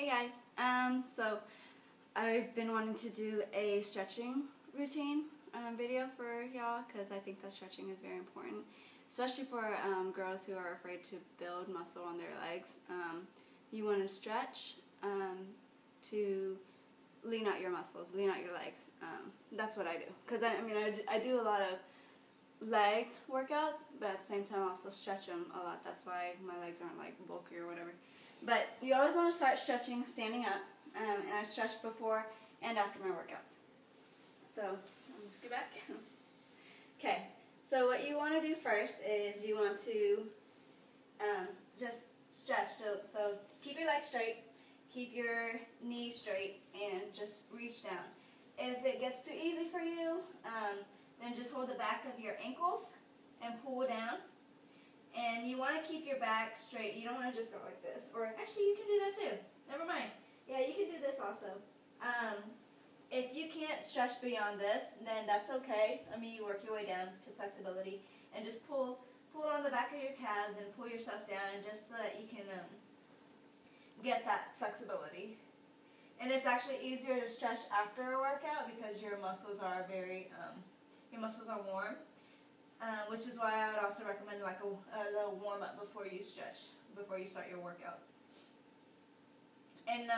Hey guys, so I've been wanting to do a stretching routine video for y'all because I think that stretching is very important, especially for girls who are afraid to build muscle on their legs. You want to stretch to lean out your muscles, lean out your legs. That's what I do because I do a lot of leg workouts, but at the same time I also stretch them a lot. That's why my legs aren't like bulky or whatever. But you always want to start stretching standing up, and I stretch before and after my workouts. So, let's get back. Okay, so what you want to do first is you want to just stretch. So keep your legs straight, keep your knees straight, and just reach down. If it gets too easy for you, then just hold the back of your ankles and pull down. And you want to keep your back straight. You don't want to just go like this. Or actually, you can do that too. Never mind. Yeah, you can do this also. If you can't stretch beyond this, then that's okay. You work your way down to flexibility. And just pull on the back of your calves and pull yourself down just so that you can get that flexibility. And it's actually easier to stretch after a workout because your muscles are warm. Which is why I would also recommend like a little warm up before you stretch, before you start your workout. And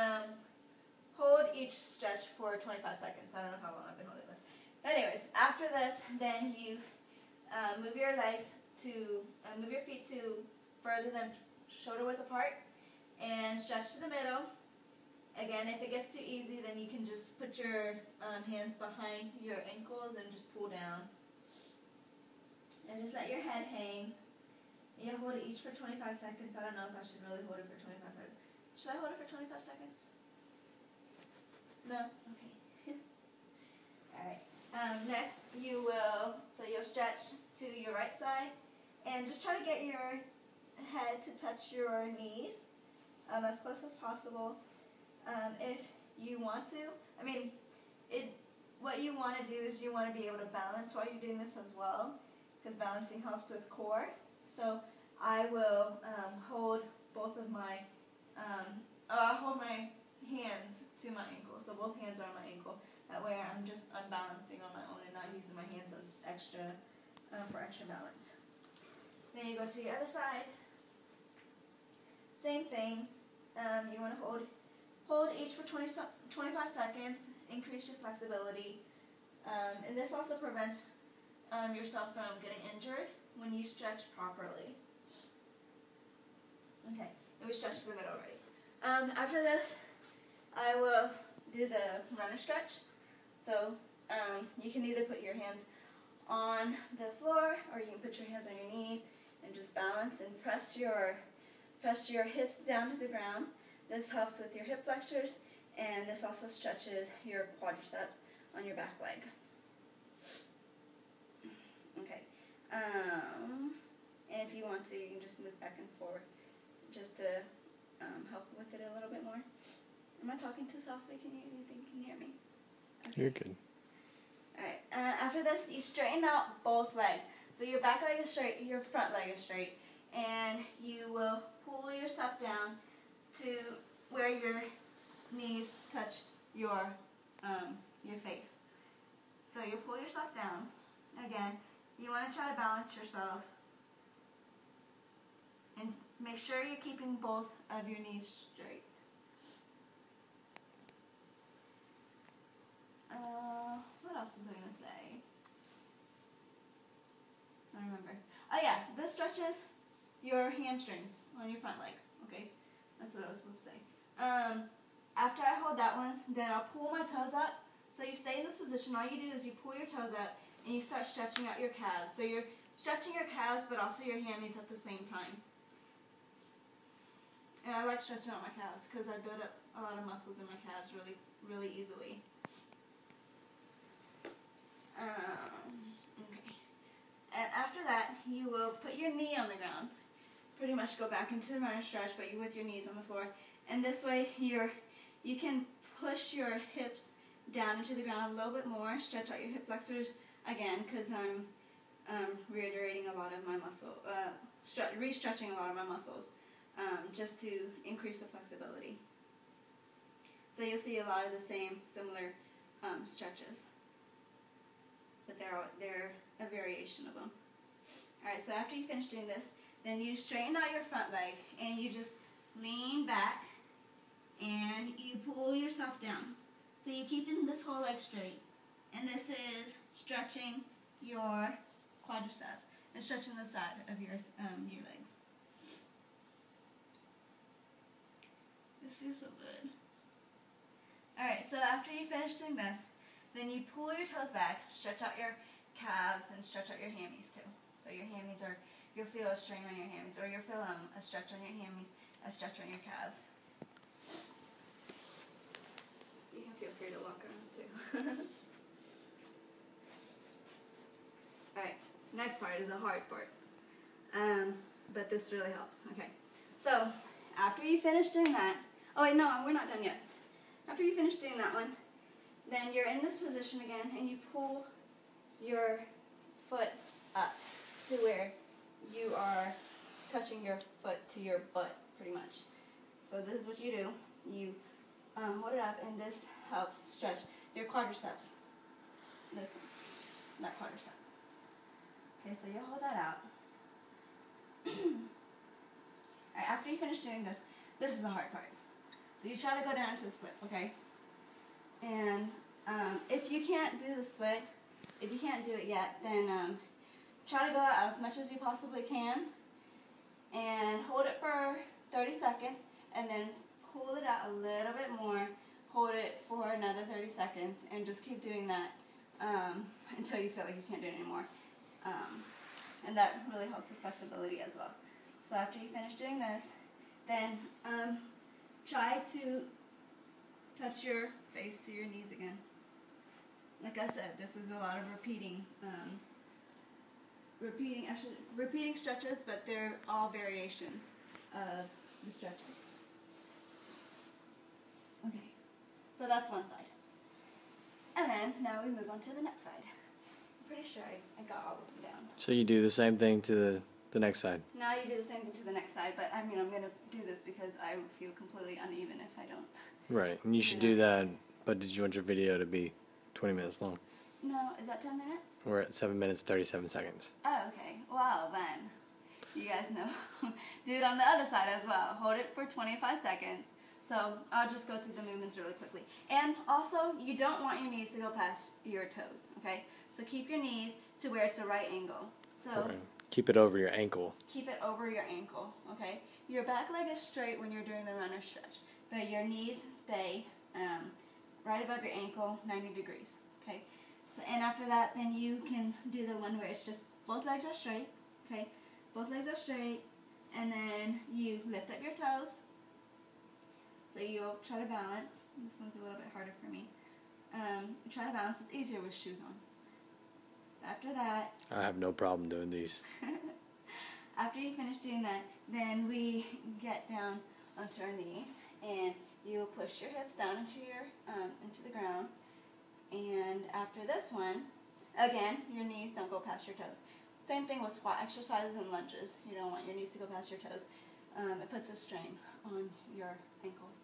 hold each stretch for 25 seconds. I don't know how long I've been holding this. Anyways, after this, then you move your feet to further than shoulder width apart, and stretch to the middle. Again, if it gets too easy, then you can just put your hands behind your ankles and just pull down. And just let your head hang. You hold it each for 25 seconds. I don't know if I should really hold it for 25 seconds. Should I hold it for 25 seconds? No? Okay. Alright. Next, you'll stretch to your right side. And just try to get your head to touch your knees as close as possible. If you want to. What you want to do is you want to be able to balance while you're doing this as well, because balancing helps with core. So I will hold both of my, I'll hold my hands to my ankle. So both hands are on my ankle. That way I'm balancing on my own and not using my hands as extra, for extra balance. Then you go to your other side. Same thing. You want to hold each for 25 seconds, increase your flexibility. And this also prevents yourself from getting injured when you stretch properly. Okay, and we stretched to the middle already. After this, I will do the runner stretch. So you can either put your hands on the floor, or you can put your hands on your knees and just balance and press your hips down to the ground. This helps with your hip flexors, and this also stretches your quadriceps on your back leg. Okay. And if you want to, you can just move back and forward just to help with it a little bit more. Am I talking too softly? You think you can hear me? Okay. You're good. Alright. After this, you straighten out both legs. So your back leg is straight, your front leg is straight, and you will pull yourself down to where your knees touch your face. So you pull yourself down. Again, you want to try to balance yourself and make sure you're keeping both of your knees straight. What else was I going to say? I don't remember. Oh yeah, this stretches your hamstrings on your front leg. Okay, that's what I was supposed to say. After I hold that one, then I'll pull my toes up. So you stay in this position. All you do is you pull your toes up and you start stretching out your calves. So you're stretching your calves, but also your hammies at the same time. And I like stretching out my calves because I build up a lot of muscles in my calves really, really easily. Okay. And after that, you will put your knee on the ground. Pretty much go back into the runner stretch, but you're with your knees on the floor. And this way, you can push your hips down into the ground a little bit more. Stretch out your hip flexors again, because I'm reiterating a lot of my muscle, re-stretching a lot of my muscles, just to increase the flexibility. So you'll see a lot of the same similar stretches, but they're a variation of them. Alright, so after you finish doing this, then you straighten out your front leg and you just lean back and you pull yourself down. So you're keeping this whole leg straight, and this is stretching your quadriceps and stretching the side of your legs. This feels so good. Alright, so after you finish doing this, then you pull your toes back, stretch out your calves, and stretch out your hammies too. So your hammies are, you'll feel a strain on your hammies, or you'll feel a stretch on your hammies, a stretch on your calves. You can feel free to walk around too. Alright, next part is a hard part. But this really helps. Okay, so after you finish doing that, oh wait, no, we're not done yet. After you finish doing that one, then you're in this position again, and you pull your foot up to where you are touching your foot to your butt, pretty much. So this is what you do. You hold it up, and this helps stretch your quadriceps. This one, that quadricep. Okay, so you hold that out. Alright, after you finish doing this, this is the hard part. So you try to go down to a split, okay? And if you can't do the split, if you can't do it yet, then try to go out as much as you possibly can and hold it for 30 seconds and then pull it out a little bit more, hold it for another 30 seconds, and just keep doing that until you feel like you can't do it anymore. And that really helps with flexibility as well. So after you finish doing this, then try to touch your face to your knees again. Like I said, this is a lot of repeating stretches, but they're all variations of the stretches. Okay, so that's one side. And then now we move on to the next side. I'm pretty sure I got all of them down. So you do the same thing to the next side? Now you do the same thing to the next side, but I mean, I'm going to do this because I would feel completely uneven if I don't. Right, and you should do that, but did you want your video to be 20 minutes long? No, is that 10 minutes? We're at 7 minutes, 37 seconds. Oh, okay. Well, then, you guys know. Do it on the other side as well. Hold it for 25 seconds. So I'll just go through the movements really quickly. And also, you don't want your knees to go past your toes, okay? So keep your knees to where it's a right angle. So okay. Keep it over your ankle. Keep it over your ankle, okay? Your back leg is straight when you're doing the runner stretch, but your knees stay right above your ankle, 90 degrees, okay? So, and after that, then you can do the one where it's just both legs are straight, okay? Both legs are straight, and then you lift up your toes. So you'll try to balance. This one's a little bit harder for me. Try to balance. It's easier with shoes on. So after that... I have no problem doing these. After you finish doing that, then we get down onto our knee, and you push your hips down into the ground. And after this one, again, your knees don't go past your toes. Same thing with squat exercises and lunges. You don't want your knees to go past your toes. It puts a strain on your ankles.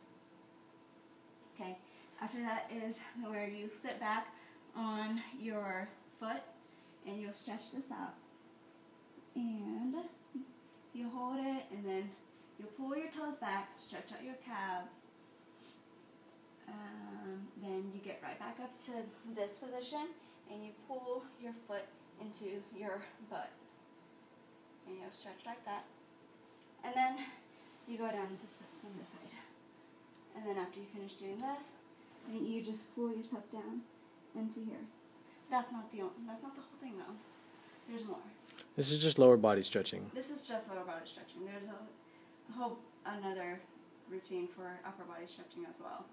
Okay, after that is where you sit back on your foot and you'll stretch this out. And you hold it, and then you pull your toes back, stretch out your calves. Then you get right back up to this position, and you pull your foot into your butt. And you'll stretch like that. And then you go down into splits on this side. And then after you finish doing this, then you just pull yourself down into here. That's not the whole thing though. There's more. This is just lower body stretching. This is just lower body stretching. There's a whole another routine for upper body stretching as well.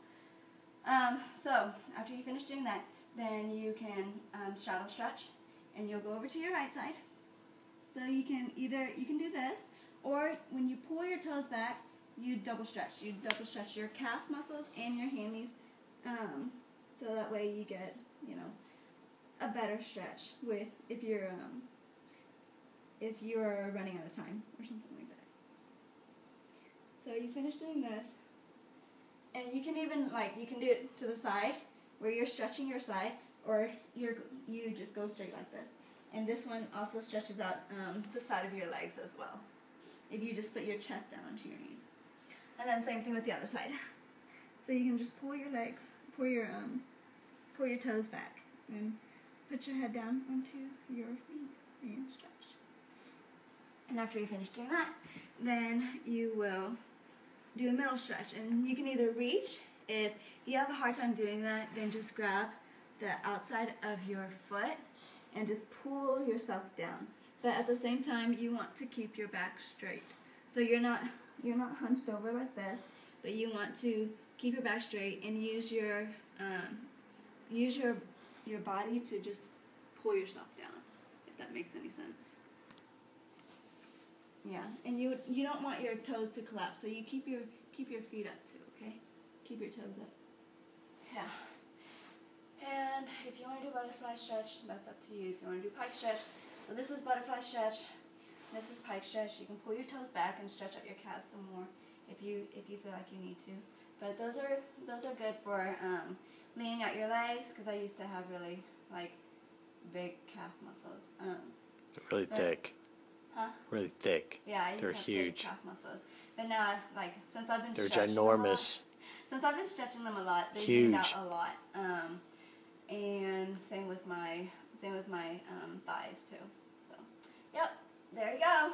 So after you finish doing that, then you can straddle stretch, and you'll go over to your right side. So you can do this, or when you pull your toes back, you double stretch. You double stretch your calf muscles and your hammies, so that way you get, a better stretch with if you're running out of time or something like that. So you finish doing this, And you can even you can do it to the side where you're stretching your side, or you just go straight like this. And this one also stretches out the side of your legs as well, if you just put your chest down onto your knees. And then same thing with the other side. So you can just pull your legs, pull your toes back, and put your head down onto your knees and stretch. And after you finish doing that, then you will do a middle stretch. And you can either reach. If you have a hard time doing that, then just grab the outside of your foot and just pull yourself down. But at the same time, you want to keep your back straight. So you're not hunched over like this, but you want to keep your back straight and use your body to just pull yourself down, if that makes any sense. Yeah, and you don't want your toes to collapse, so you keep your feet up too, okay? Keep your toes up. Yeah. And if you want to do butterfly stretch, that's up to you. If you want to do pike stretch, so this is butterfly stretch, this is pike stretch. You can pull your toes back and stretch out your calves some more if you feel like you need to. But those are good for leaning out your legs, because I used to have really big calf muscles. Really thick. Huh? Really thick. Yeah, I used They're to have huge. big calf muscles. But now, since I've been They're stretching ginormous. since I've been stretching them a lot, they've Huge. leaned out a lot. And same with my thighs too. So, yep, there you go.